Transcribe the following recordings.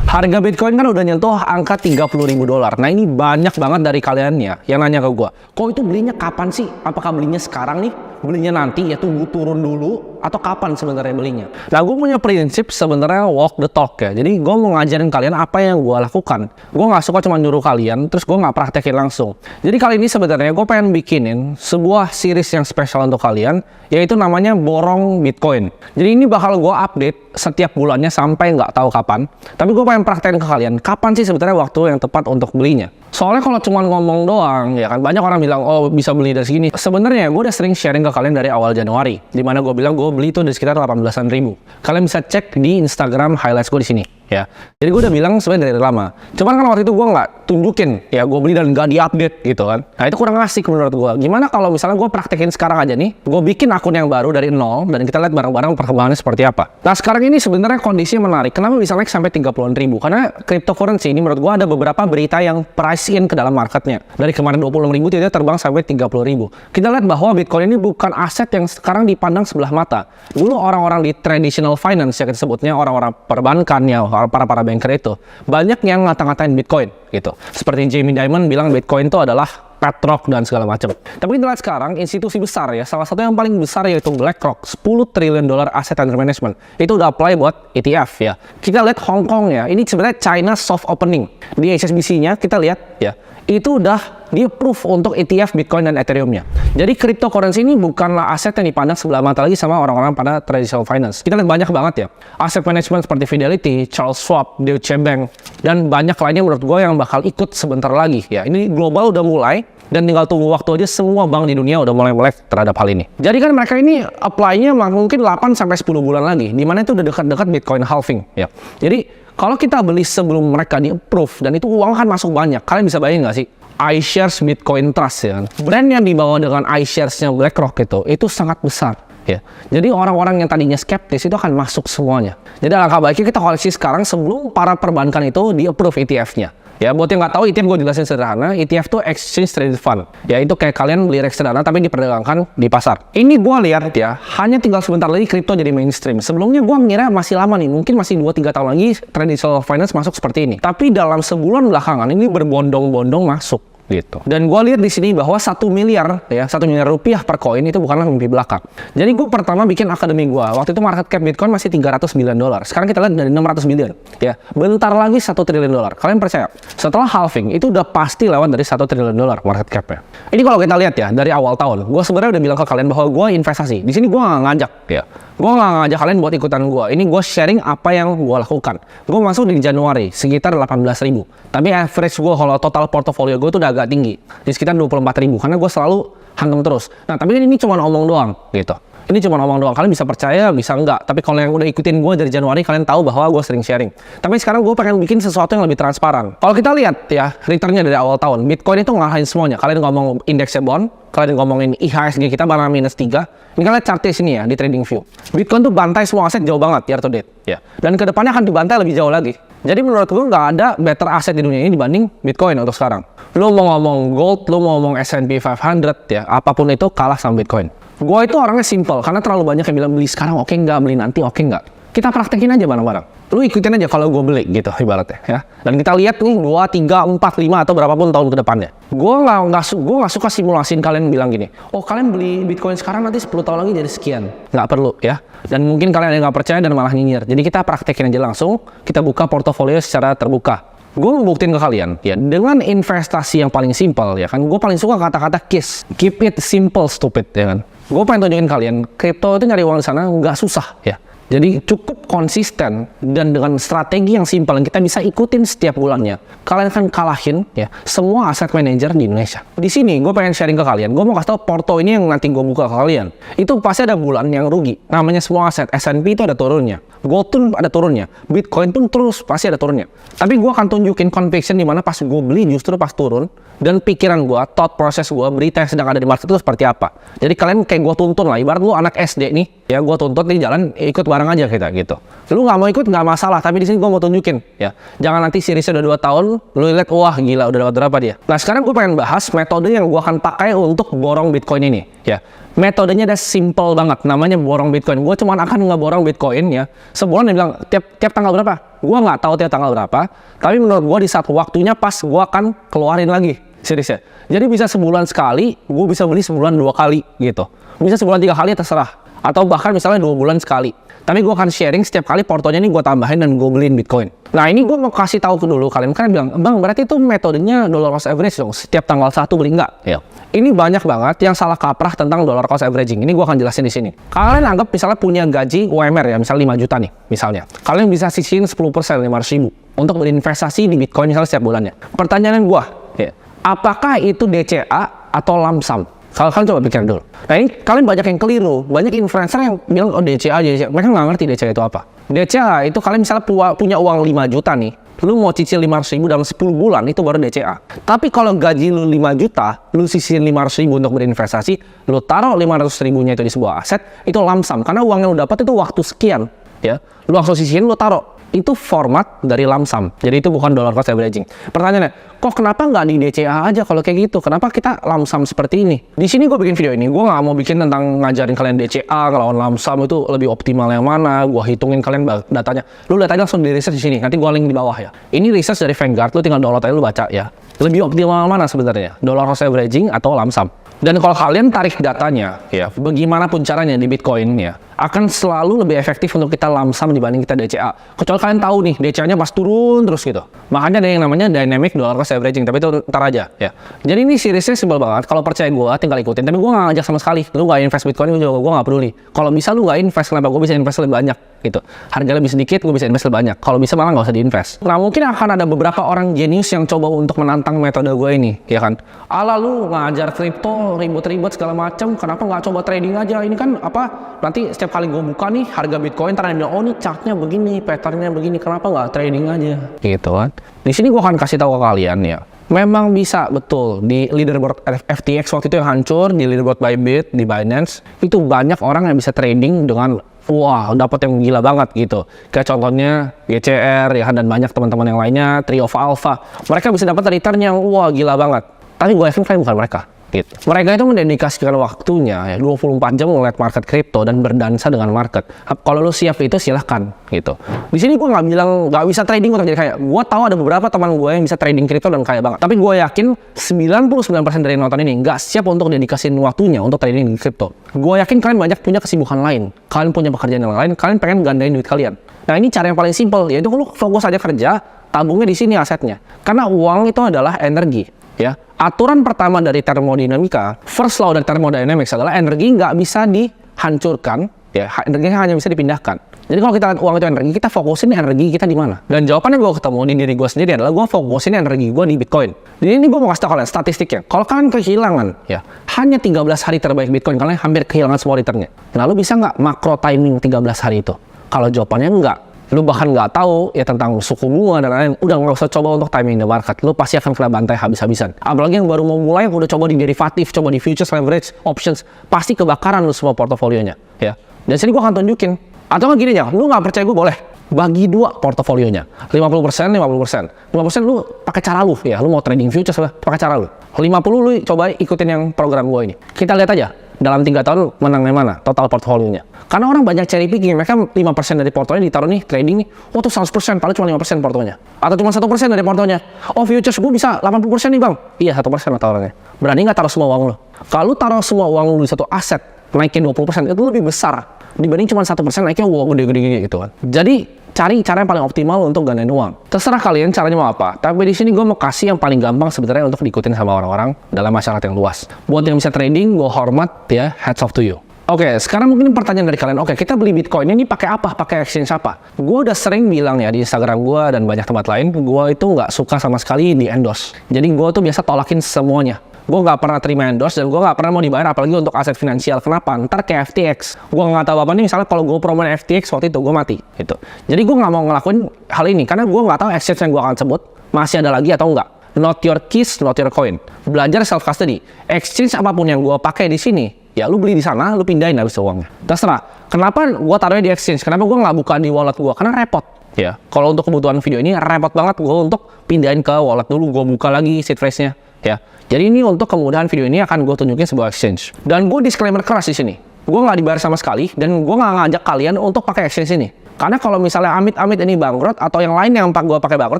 Harga Bitcoin kan udah nyentuh angka $30.000. Nah ini banyak banget dari kalian ya yang nanya ke gue, kok itu belinya kapan sih? Apakah belinya sekarang nih? Belinya nanti ya tunggu turun dulu? Atau kapan sebenarnya belinya? Nah gue punya prinsip sebenarnya walk the talk ya. Jadi gue mau ngajarin kalian apa yang gue lakukan. Gue nggak suka cuma nyuruh kalian terus gue nggak praktekin langsung. Jadi kali ini sebenarnya gue pengen bikinin sebuah series yang spesial untuk kalian, yaitu namanya borong Bitcoin. Jadi ini bakal gue update setiap bulannya sampai nggak tahu kapan. Tapi gue pengen praktekin ke kalian kapan sih sebenarnya waktu yang tepat untuk belinya. Soalnya kalau cuma ngomong doang ya kan banyak orang bilang oh bisa beli dari segini. Sebenarnya gue udah sering sharing ke kalian dari awal Januari, dimana gue bilang gue beli itu di sekitar 18-an ribu. Kalian bisa cek di Instagram highlights gue di sini ya. Jadi gue udah bilang sebenarnya dari lama. Cuman kan waktu itu gue nggak tunjukin ya gue beli dan nggak diupdate gitu kan. Nah itu kurang asik menurut gue. Gimana kalau misalnya gue praktekin sekarang aja nih, gue bikin akun yang baru dari nol dan kita lihat bareng-bareng perkembangannya seperti apa. Nah sekarang ini sebenarnya kondisinya menarik. Kenapa bisa naik sampai 30-an ribu? Karena cryptocurrency ini menurut gue ada beberapa berita yang price in ke dalam marketnya. Dari kemarin 26 ribu tiba-tiba terbang sampai 30 ribu. Kita lihat bahwa Bitcoin ini bukan aset yang sekarang dipandang sebelah mata. Dulu orang-orang di traditional finance ya kita sebutnya orang-orang perbankan ya, para banker itu banyak yang ngata-ngatain Bitcoin gitu. Seperti Jamie Dimon bilang Bitcoin itu adalah petrok dan segala macam. Tapi kita lihat sekarang institusi besar ya, salah satu yang paling besar yaitu BlackRock, $10 triliun asset under management. Itu udah apply buat ETF ya. Kita lihat Hong Kong ya, ini sebenarnya China soft opening. Di HSBC-nya kita lihat ya, itu udah di-approve untuk ETF Bitcoin dan Ethereum-nya. Jadi cryptocurrency ini bukanlah aset yang dipandang sebelah mata lagi sama orang-orang pada traditional finance. Kita lihat banyak banget ya, aset management seperti Fidelity, Charles Schwab, Deutsche Bank, dan banyak lainnya menurut gue yang bakal ikut sebentar lagi ya. Ini global udah mulai, dan tinggal tunggu waktu aja semua bank di dunia udah mulai melek terhadap hal ini. Jadi kan mereka ini apply-nya mungkin 8-10 bulan lagi, dimana itu udah dekat-dekat Bitcoin halving ya. Jadi kalau kita beli sebelum mereka di-approve, dan itu uang kan masuk banyak, kalian bisa bayangin nggak sih? iShares Bitcoin Trust ya kan? Brand yang dibawa dengan iShares-nya BlackRock itu sangat besar ya. Jadi orang-orang yang tadinya skeptis itu akan masuk semuanya. Jadi alangkah baiknya kita koleksi sekarang sebelum para perbankan itu di-approve ETF-nya. Ya, buat yang nggak tahu ETF gue jelasin sederhana, ETF itu Exchange Traded Fund. Ya, itu kayak kalian beli reksadana tapi diperdagangkan di pasar. Ini gue lihat ya, hanya tinggal sebentar lagi kripto jadi mainstream. Sebelumnya gue ngira masih lama nih, mungkin masih 2-3 tahun lagi traditional finance masuk seperti ini. Tapi dalam sebulan belakangan ini berbondong-bondong masuk gitu. Dan gue lihat di sini bahwa 1 miliar ya, 1 miliar rupiah per koin itu bukanlah mimpi belaka. Jadi gue pertama bikin akademi gue. Waktu itu market cap Bitcoin masih $300 billion. Sekarang kita lihat dari 600 billion ya. Bentar lagi $1 triliun. Kalian percaya? Setelah halving itu udah pasti lewat dari $1 triliun market cap-nya. Ini kalau kita lihat ya dari awal tahun, gue sebenarnya udah bilang ke kalian bahwa gue investasi. Di sini gue nggak ngajak ya. Gue nggak ngajak kalian buat ikutan gue. Ini gue sharing apa yang gue lakukan. Gue masuk di Januari sekitar 18 ribu. Tapi average gue kalau total portofolio gue tuh udah agak tinggi. Di sekitar 24 ribu. Karena gue selalu hantam terus. Nah tapi ini cuma omong doang gitu. Ini cuma omong doang. Kalian bisa percaya, bisa enggak. Tapi kalau yang udah ikutin gue dari Januari, kalian tahu bahwa gue sering sharing. Tapi sekarang gue pengen bikin sesuatu yang lebih transparan. Kalau kita lihat ya, returnnya dari awal tahun, Bitcoin itu ngalahin semuanya. Kalian ngomong indeksnya bond, kalian ngomongin IHSG kita mana -3. Ini kalian chartnya sini ya, di TradingView. Bitcoin tuh bantai semua aset jauh banget, year to date. Ya. Dan kedepannya akan dibantai lebih jauh lagi. Jadi menurut gue nggak ada better aset di dunia ini dibanding Bitcoin untuk sekarang. Lo mau ngomong gold, lo mau ngomong S&P 500 ya, apapun itu kalah sama Bitcoin. Gue itu orangnya simple, karena terlalu banyak yang bilang beli sekarang oke nggak, beli nanti oke nggak. Kita praktekin aja bareng-bareng. Lu ikutin aja kalau gue beli gitu ibaratnya ya. Dan kita lihat nih 2, 3, 4, 5 atau berapapun tahun ke depannya. Gue nggak suka simulasiin kalian bilang gini, oh kalian beli Bitcoin sekarang nanti 10 tahun lagi jadi sekian. Nggak perlu ya. Dan mungkin kalian yang nggak percaya dan malah nyinyir. Jadi kita praktekin aja langsung, kita buka portofolio secara terbuka. Gue mau buktiin ke kalian ya, dengan investasi yang paling simpel ya kan. Gue paling suka kata-kata KISS, keep it simple stupid ya kan. Gue pengen tunjukin kalian, kripto itu nyari uang di sana nggak susah ya. Jadi cukup konsisten dan dengan strategi yang simpel yang kita bisa ikutin setiap bulannya, kalian akan kalahin ya semua aset manager di Indonesia. Di sini gue pengen sharing ke kalian, gue mau kasih tau porto ini yang nanti gue buka ke kalian. Itu pasti ada bulan yang rugi. Namanya semua aset, S&P itu ada turunnya, gold pun ada turunnya, Bitcoin pun terus pasti ada turunnya. Tapi gue akan tunjukin conviction di mana pas gue beli justru pas turun, dan pikiran gue, thought process gue, berita yang sedang ada di market itu seperti apa. Jadi kalian kayak gue tuntun lah, ibarat lu anak SD nih, Ya gue tuntut di jalan, ikut bareng aja kita gitu. Lu nggak mau ikut nggak masalah, tapi di sini gue mau tunjukin ya. Jangan nanti seriesnya udah 2 tahun, lu lihat wah gila udah dapat berapa dia. Nah sekarang gue pengen bahas metode yang gue akan pakai untuk borong Bitcoin ini ya. Metodenya udah simple banget, namanya borong Bitcoin. Gue cuma akan ngeborong Bitcoin ya. Sebulan dia bilang tiap tanggal berapa? Gue nggak tahu tiap tanggal berapa. Tapi menurut gue di saat waktunya pas gue akan keluarin lagi. Serius ya. Jadi bisa sebulan sekali, gue bisa beli sebulan 2 kali gitu. Bisa sebulan 3 kali terserah. Atau bahkan misalnya 2 bulan sekali. Tapi gue akan sharing setiap kali portonya ini gue tambahin dan gue beliin Bitcoin. Nah ini gue mau kasih tahu dulu kalian bilang, bang berarti itu metodenya dollar cost average dong. Setiap tanggal 1 beli enggak? Ya. Ini banyak banget yang salah kaprah tentang dollar cost averaging. Ini gue akan jelasin di sini. Kalian anggap misalnya punya gaji UMR ya, misalnya 5 juta nih, misalnya. Kalian bisa sisihin 10%, 500 ribu untuk berinvestasi di Bitcoin misalnya setiap bulannya. Pertanyaan gue, ya, apakah itu DCA atau lump sum? Kalian coba pikir dulu. Nah ini kalian banyak yang keliru. Banyak influencer yang bilang oh DCA. Mereka nggak ngerti DCA itu apa. DCA itu kalian misalnya punya uang 5 juta nih. Lu mau cicil 500 ribu dalam 10 bulan itu baru DCA. Tapi kalau gaji lu 5 juta, lu sisihin 500 ribu untuk berinvestasi, lu taruh 500 ribunya itu di sebuah aset, itu lump sum. Karena uang yang lu dapat itu waktu sekian. Ya, lu langsung sisihin, lu taruh. Itu format dari lump sum. Jadi itu bukan dollar cost averaging. Pertanyaannya, kok kenapa nggak di DCA aja kalau kayak gitu? Kenapa kita lump sum seperti ini? Di sini gue bikin video ini, gue nggak mau bikin tentang ngajarin kalian DCA, ngelawan lump sum itu lebih optimal yang mana. Gue hitungin kalian datanya. Lu lihat aja langsung di research di sini. Nanti gue link di bawah ya. Ini research dari Vanguard, lu tinggal download aja, lu baca ya. Lebih optimal mana sebenarnya? Dollar cost averaging atau lump sum? Dan kalau kalian tarik datanya, ya, bagaimanapun caranya di Bitcoin ya, akan selalu lebih efektif untuk kita lump sum dibanding kita DCA. Kecuali kalian tahu nih, DCA-nya pas turun terus gitu. Makanya ada yang namanya dynamic dollar cost averaging, tapi itu ntar aja ya. Jadi ini seriesnya simpel banget. Kalau percaya gue, tinggal ikutin. Tapi gue nggak ngajak sama sekali. Lu nggak invest Bitcoin, gue nggak peduli. Kalau bisa lu nggak invest, kenapa gue bisa invest lebih banyak gitu. Harga lebih sedikit, gue bisa invest lebih banyak. Kalau bisa malah nggak usah diinvest. Nah mungkin akan ada beberapa orang jenius yang coba untuk menantang metode gue ini, ya kan? Ala lu ngajar kripto ribut-ribut segala macam, kenapa nggak coba trading aja? Ini kan apa? Nanti setiap kali gue buka nih harga Bitcoin, ntar bilang oh ini chartnya begini, patternnya begini, kenapa nggak trading aja? Gitu kan? Di sini gue akan kasih tahu ke kalian ya. Memang bisa betul di leaderboard FTX waktu itu yang hancur, di leaderboard Bybit, di Binance itu banyak orang yang bisa trading dengan wah dapat yang gila banget gitu. Kayak contohnya GCR ya dan banyak teman-teman yang lainnya, Trio Alpha. Mereka bisa dapat return yang wah gila banget. Tapi gue yakin kalian bukan mereka. Gitu. Mereka itu mendedikasikan waktunya ya 24 jam ngeliat market kripto dan berdansa dengan market. Kalau lu siap itu silahkan gitu. Di sini gue nggak bilang nggak bisa trading untuk jadi kaya. Gue tahu ada beberapa teman gue yang bisa trading kripto dan kaya banget. Tapi gue yakin 99% dari nonton ini nggak siap untuk dedikasiin waktunya untuk trading di kripto. Gue yakin kalian banyak punya kesibukan lain. Kalian punya pekerjaan yang lain. Kalian pengen gandain duit kalian. Nah ini cara yang paling simpel yaitu lu fokus aja kerja, tabungnya di sini asetnya. Karena uang itu adalah energi. Ya, aturan pertama dari termodinamika, first law dari thermodynamics adalah energi nggak bisa dihancurkan, ya, energi hanya bisa dipindahkan. Jadi kalau kita lihat uang itu energi, kita fokusin energi kita di mana? Dan jawabannya gue ketemu di diri gue sendiri adalah gue fokusin energi gue di Bitcoin. Jadi ini gue mau kasih tau kalian statistiknya. Kalau kalian kehilangan, ya, hanya 13 hari terbaik Bitcoin, kalian hampir kehilangan semua returnnya. Lalu bisa nggak makro timing 13 hari itu? Kalau jawabannya enggak, lu bahkan nggak tahu ya tentang suku bunga dan lain-lain, udah nggak usah coba untuk timing the market, lu pasti akan kena bantai habis-habisan. Apalagi yang baru mau mulai, yang udah coba di derivatif, coba di futures, leverage, options, pasti kebakaran lu semua portofolionya, ya. Dan sini gua akan tunjukin. Atau nggak gini aja, lu nggak percaya gua boleh bagi dua portofolionya, 50%, 50%, 50% lu pakai cara lu, ya, lu mau trading futures pakai cara lu, 50 lu coba ikutin yang program gua ini. Kita lihat aja dalam 3 tahun menangnya mana total portofolionya. Karena orang banyak cherry picking, mereka 5% dari portonya ditaruh nih trading nih, oh tuh 100%, paling cuma 5% portonya. Atau cuma 1% dari portonya, oh futures gue bisa 80% nih bang. Iya 1% lah taruhnya. Berani nggak taruh semua uang lo? Kalau taruh semua uang lo di satu aset, naikin 20%, itu lebih besar dibanding cuma 1% naiknya wow gede-gede gitu kan. Jadi cari cara yang paling optimal untuk gandain uang. Terserah kalian caranya mau apa. Tapi di sini gue mau kasih yang paling gampang sebenarnya untuk diikutin sama orang-orang dalam masyarakat yang luas. Buat yang bisa trading, gue hormat ya, hats off to you. Oke, sekarang mungkin pertanyaan dari kalian, oke, kita beli Bitcoin ini pakai apa? Pakai exchange apa? Gue udah sering bilang ya di Instagram gue dan banyak tempat lain, gue itu nggak suka sama sekali di endorse. Jadi gue tuh biasa tolakin semuanya. Gue nggak pernah terima endorse dan gue nggak pernah mau dibayar apalagi untuk aset finansial. Kenapa? Ntar kayak FTX. Gue nggak tahu apa nih, misalnya kalau gue promoin FTX waktu itu gue mati. Gitu. Jadi gue nggak mau ngelakuin hal ini karena gue nggak tahu exchange yang gue akan sebut masih ada lagi atau enggak. Not your keys, not your coin. Belajar self custody. Exchange apapun yang gue pakai di sini, ya lu beli di sana, lu pindahin habis uangnya. Terserah. Kenapa gua taruhnya di exchange? Kenapa gua nggak buka di wallet gua? Karena repot. Ya, kalau untuk kebutuhan video ini repot banget gua untuk pindahin ke wallet dulu, gua buka lagi seed phrase-nya. Ya, jadi ini untuk kemudahan video ini akan gue tunjukin sebuah exchange. Dan gue disclaimer keras di sini. Gue nggak dibayar sama sekali dan gue nggak ngajak kalian untuk pakai exchange ini. Karena kalau misalnya amit-amit ini bangkrut atau yang lain yang gue pakai bangkrut,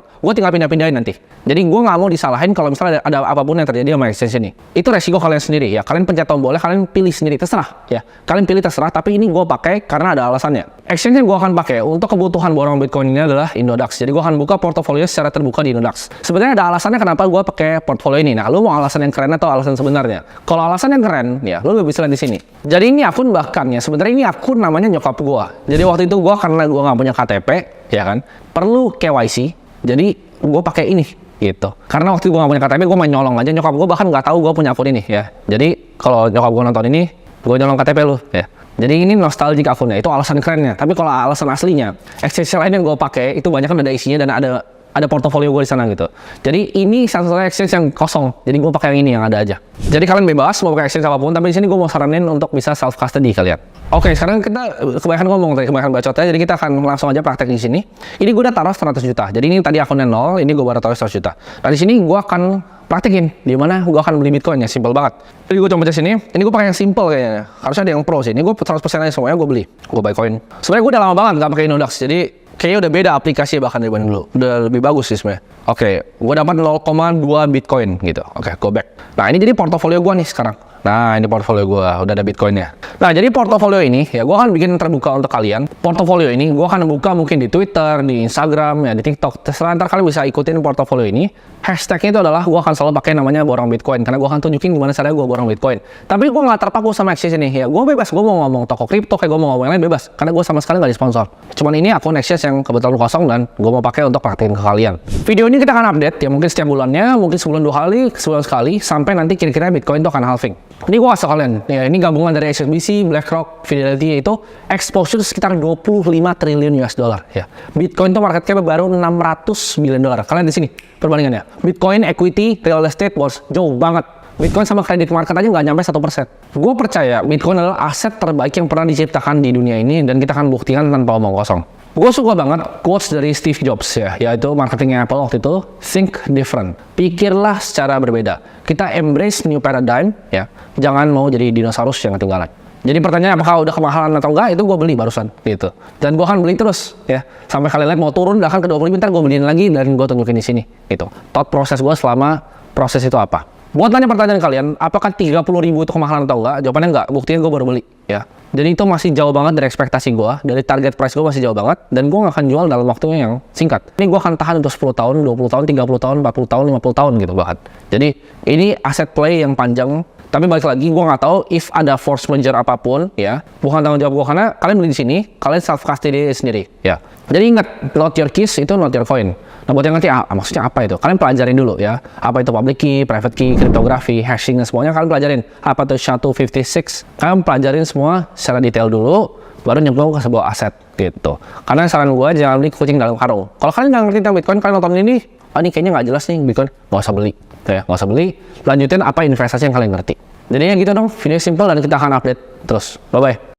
gue tinggal pindah-pindahin nanti. Jadi gue nggak mau disalahin kalau misalnya ada apapun yang terjadi sama exchange ini. Itu resiko kalian sendiri ya. Kalian pencet tombolnya, kalian pilih sendiri, terserah ya. Kalian pilih terserah, tapi ini gue pakai karena ada alasannya. Exchange yang gue akan pakai untuk kebutuhan borong Bitcoin ini adalah Indodax. Jadi gue akan buka portofolio secara terbuka di Indodax. Sebenarnya ada alasannya kenapa gue pakai portfolio ini. Nah, lu mau alasan yang keren atau alasan sebenarnya? Kalau alasan yang keren, ya lu bisa lihat di sini. Jadi ini akun bahkan ya, sebenarnya ini akun namanya nyokap gue. Jadi waktu itu gue karena gue nggak punya KTP, ya kan, perlu KYC. Jadi gue pakai ini gitu. Karena waktu itu gue gak punya KTP, gue main nyolong aja. Nyokap gue bahkan nggak tahu gue punya akun ini ya. Jadi kalau nyokap gue nonton ini, gue nyolong KTP lu ya. Jadi ini nostalgic akunnya, itu alasan kerennya. Tapi kalau alasan aslinya, exchange lain yang gue pakai itu banyak kan ada isinya dan ada portofolio gue di sana gitu. Jadi ini satu-satunya exchange yang kosong. Jadi gue pakai yang ini yang ada aja. Jadi kalian bebas mau pakai exchange apapun, tapi di sini gue mau saranin untuk bisa self custody kalian. Oke, sekarang kita kebanyakan ngomong tadi, kebanyakan bacotnya. Jadi kita akan langsung aja praktek di sini. Ini gue udah taruh 100 juta. Jadi ini tadi akunnya 0, ini gue baru taruh 100 juta. Nah di sini gue akan praktekin di mana gue akan beli Bitcoin ya, simple banget. Jadi gue coba di sini. Ini gue pakai yang simple kayaknya. Harusnya ada yang pro sih. Ini gue 100% aja semuanya gue beli. Gue buy coin. Sebenarnya gue udah lama banget nggak pakai Indodax. Jadi kayaknya udah beda aplikasi bahkan dibanding dulu. Udah lebih bagus sih sebenarnya. Oke, gue dapat 0,2 Bitcoin gitu. Oke, go back. Nah, ini jadi portofolio gue nih sekarang. Nah, ini portofolio gue, udah ada Bitcoinnya. Nah, jadi portofolio ini, ya gue akan bikin terbuka untuk kalian. Portofolio ini gue akan buka mungkin di Twitter, di Instagram, ya di TikTok. Terserah, ntar kalian bisa ikutin portofolio ini. Hashtagnya itu adalah gue akan selalu pakai namanya borong Bitcoin. Karena gue akan tunjukin gimana caranya gue borong Bitcoin. Tapi gue nggak terpaku sama exchange ini. Ya, gue bebas, gue mau ngomong toko kripto, kayak gue mau ngomong yang lain bebas. Karena gue sama sekali nggak disponsor. Cuman ini akun exchange yang kebetulan kosong dan gue mau pakai untuk praktekin ke kalian. Video ini kita akan update, ya mungkin setiap bulannya, mungkin sebulan 2 kali, sebulan sekali, sampai nanti kira-kira Bitcoin itu akan halving. Ini gue kasih kalian, ya ini gabungan dari HSBC, BlackRock, Fidelity, yaitu exposure sekitar 25 triliun US dollar. Ya. Bitcoin itu market cap baru 600 million dollar. Kalian di sini perbandingannya. Bitcoin, equity, real estate, bonds, jauh banget. Bitcoin sama credit market aja nggak nyampe 1%. Gue percaya Bitcoin adalah aset terbaik yang pernah diciptakan di dunia ini dan kita akan buktikan tanpa omong kosong. Gue suka banget quotes dari Steve Jobs ya, yaitu marketingnya Apple waktu itu, think different, pikirlah secara berbeda. Kita embrace new paradigm ya, jangan mau jadi dinosaurus yang ketinggalan. Jadi pertanyaan apakah udah kemahalan atau enggak, itu gue beli barusan gitu. Dan gue akan beli terus ya, sampai kalian lihat mau turun bahkan ke 20 bentar gue beliin lagi dan gue tunjukin di sini gitu. Thought proses gue selama proses itu apa. Buat tanya pertanyaan kalian, apakah 30.000 itu kemahalan atau enggak? Jawabannya enggak, buktinya gue baru beli ya. Jadi itu masih jauh banget dari ekspektasi gue, dari target price gue masih jauh banget, dan gue gak akan jual dalam waktu yang singkat. Ini gue akan tahan untuk 10 tahun, 20 tahun, 30 tahun, 40 tahun, 50 tahun gitu bahkan. Jadi ini aset play yang panjang, tapi balik lagi gue nggak tahu if ada force majeure apapun ya, bukan tanggung jawab gue karena kalian beli di sini, kalian self custody sendiri ya. Jadi ingat, not your keys itu not your coin. Nah buat yang ngerti maksudnya apa itu, kalian pelajarin dulu ya, apa itu public key, private key, cryptography, hashing dan semuanya kalian pelajarin. Apa itu SHA-256, kalian pelajarin semua secara detail dulu, baru nyemplung ke sebuah aset gitu. Karena saran gue jangan beli kucing dalam karung. Kalau kalian nggak ngerti tentang Bitcoin, kalian nonton ini, ini kayaknya nggak jelas nih Bitcoin, nggak usah beli. Ya, nggak usah beli, lanjutin apa investasi yang kalian ngerti. Jadi ya gitu dong, video simple dan kita akan update terus. Bye-bye.